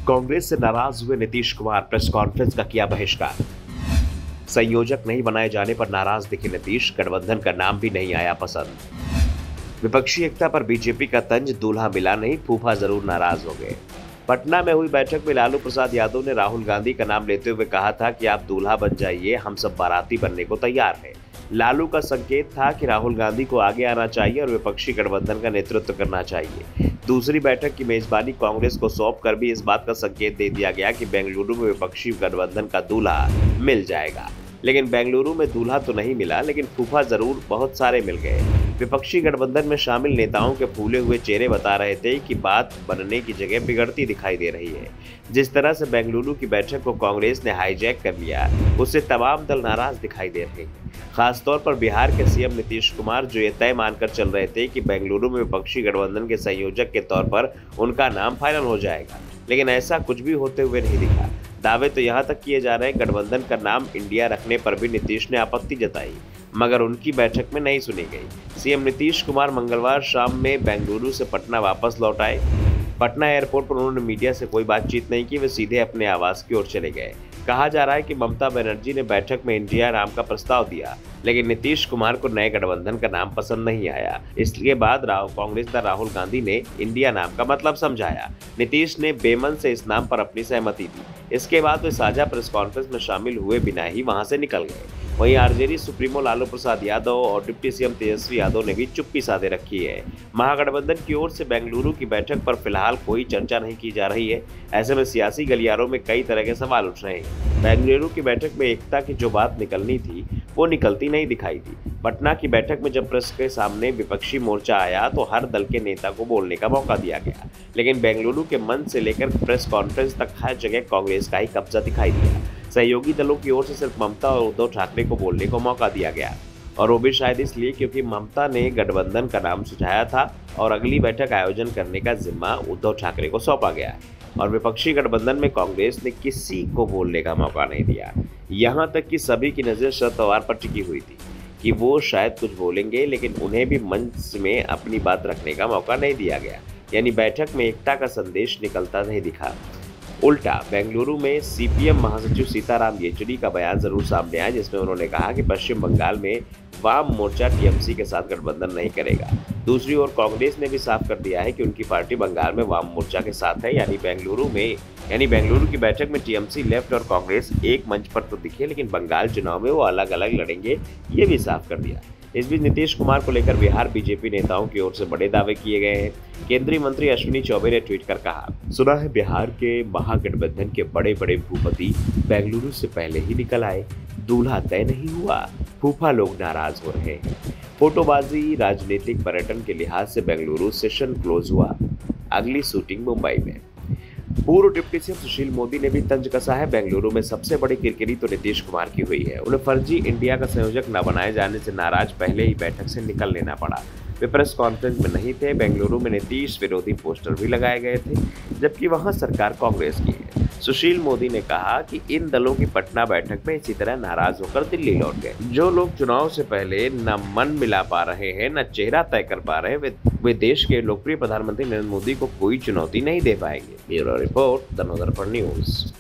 कांग्रेस से नाराज हुए नीतीश कुमार प्रेस कॉन्फ्रेंस का किया बहिष्कार। संयोजक नहीं बनाए जाने पर नाराज दिखे नीतीश, गठबंधन का नाम भी नहीं आया पसंद। विपक्षी एकता पर बीजेपी का तंज, दूल्हा मिला नहीं, फूफा जरूर नाराज हो गए। पटना में हुई बैठक में लालू प्रसाद यादव ने राहुल गांधी का नाम लेते हुए कहा था कि आप दूल्हा बन जाइए, हम सब बाराती बनने को तैयार हैं। लालू का संकेत था कि राहुल गांधी को आगे आना चाहिए और विपक्षी गठबंधन का नेतृत्व करना चाहिए। दूसरी बैठक की मेजबानी कांग्रेस को सौंप कर भी इस बात का संकेत दे दिया गया कि बेंगलुरु में विपक्षी गठबंधन का दूल्हा मिल जाएगा। लेकिन बेंगलुरु में दूल्हा तो नहीं मिला, लेकिन फूफा जरूर बहुत सारे मिल गए। विपक्षी गठबंधन में शामिल नेताओं के फूले हुए चेहरे बता रहे थे कि बात बनने की जगह बिगड़ती दिखाई दे रही है। जिस तरह से बेंगलुरु की बैठक को कांग्रेस ने हाईजैक कर लिया, उससे तमाम दल नाराज दिखाई दे रहे हैं। खासतौर पर बिहार के सीएम नीतीश कुमार, जो ये तय मानकर चल रहे थे कि बेंगलुरु में विपक्षी गठबंधन के संयोजक के तौर पर उनका नाम फाइनल हो जाएगा, लेकिन ऐसा कुछ भी होते हुए नहीं दिखा। दावे तो यहाँ तक किए जा रहे हैं, गठबंधन का नाम इंडिया रखने पर भी नीतीश ने आपत्ति जताई, मगर उनकी बैठक में नहीं सुनी गई। सीएम नीतीश कुमार मंगलवार शाम में बेंगलुरु से पटना वापस लौट आए। पटना एयरपोर्ट पर उन्होंने मीडिया से कोई बातचीत नहीं की, वे सीधे अपने आवास की ओर चले गए। कहा जा रहा है कि ममता बनर्जी ने बैठक में इंडिया नाम का प्रस्ताव दिया, लेकिन नीतीश कुमार को नए गठबंधन का नाम पसंद नहीं आया। इसके बाद कांग्रेस नेता राहुल गांधी ने इंडिया नाम का मतलब समझाया। नीतीश ने बेमन से इस नाम पर अपनी सहमति दी। इसके बाद वे साझा प्रेस कॉन्फ्रेंस में शामिल हुए बिना ही वहां से निकल गए। वहीं आरजेडी सुप्रीमो लालू प्रसाद यादव और डिप्टी सीएम तेजस्वी यादव ने भी चुप्पी साधे रखी है। महागठबंधन की ओर से बेंगलुरु की बैठक पर फिलहाल कोई चर्चा नहीं की जा रही है। ऐसे में सियासी गलियारों में कई तरह के सवाल उठ रहे हैं। बेंगलुरु की बैठक में एकता की जो बात निकलनी थी, वो निकलती नहीं दिखाई दी। पटना की बैठक में जब प्रेस के सामने विपक्षी मोर्चा आया तो हर दल के नेता को बोलने का मौका दिया गया, लेकिन बेंगलुरु के मंच से लेकर प्रेस कॉन्फ्रेंस तक हर जगह कांग्रेस का ही कब्जा दिखाई दिया। सहयोगी दलों की ओर से सिर्फ ममता और उद्धव ठाकरे को बोलने को मौका दिया गया, और वो भी शायद इसलिए क्योंकि ममता ने गठबंधन का नाम सुझाया था और अगली बैठक आयोजन करने का जिम्मा उद्धव ठाकरे को सौंपा गया, और विपक्षी गठबंधन में कांग्रेस ने किसी को बोलने का मौका नहीं दिया। यहाँ तक कि सभी की नज़र शरद पवार पर टिकी हुई थी कि वो शायद कुछ बोलेंगे, लेकिन उन्हें भी मंच में अपनी बात रखने का मौका नहीं दिया गया। यानी बैठक में एकता का संदेश निकलता नहीं दिखा। उल्टा बेंगलुरु में सीपीएम महासचिव सीताराम येचुरी का बयान जरूर सामने आया, जिसमें उन्होंने कहा कि पश्चिम बंगाल में वाम मोर्चा टीएमसी के साथ गठबंधन नहीं करेगा। दूसरी ओर कांग्रेस ने भी साफ कर दिया है कि उनकी पार्टी बंगाल में वाम मोर्चा के साथ है। यानी बेंगलुरु की बैठक में टीएमसी, लेफ्ट और कांग्रेस एक मंच पर तो दिखे, लेकिन बंगाल चुनाव में वो अलग अलग लड़ेंगे, ये भी साफ कर दिया। इस बीच नीतीश कुमार को लेकर बिहार बीजेपी नेताओं की ओर से बड़े दावे किए गए हैं। केंद्रीय मंत्री अश्विनी चौबे ने ट्वीट कर कहा, सुना है बिहार के महागठबंधन के बड़े बड़े भूपति बेंगलुरु से पहले ही निकल आए, दूल्हा तय नहीं हुआ, फूफा लोग नाराज हो रहे हैं। फोटोबाजी, राजनीतिक पर्यटन के लिहाज से बेंगलुरु सेशन क्लोज हुआ, अगली शूटिंग मुंबई में। पूर्व डिप्टी सीएम सुशील मोदी ने भी तंज कसा है। बेंगलुरु में सबसे बड़ी किरकिरी तो नीतीश कुमार की हुई है। उन्हें फर्जी इंडिया का संयोजक न बनाए जाने से नाराज पहले ही बैठक से निकल लेना पड़ा। वे प्रेस कॉन्फ्रेंस में नहीं थे। बेंगलुरु में नीतीश विरोधी पोस्टर भी लगाए गए थे, जबकि वहां सरकार कांग्रेस की है। सुशील मोदी ने कहा कि इन दलों की पटना बैठक में इसी तरह नाराज होकर दिल्ली लौट गए। जो लोग चुनाव से पहले न मन मिला पा रहे हैं, न चेहरा तय कर पा रहे हैं, वे देश के लोकप्रिय प्रधानमंत्री नरेंद्र मोदी को कोई चुनौती नहीं दे पाएंगे। Bureau report, the Navdarpan news.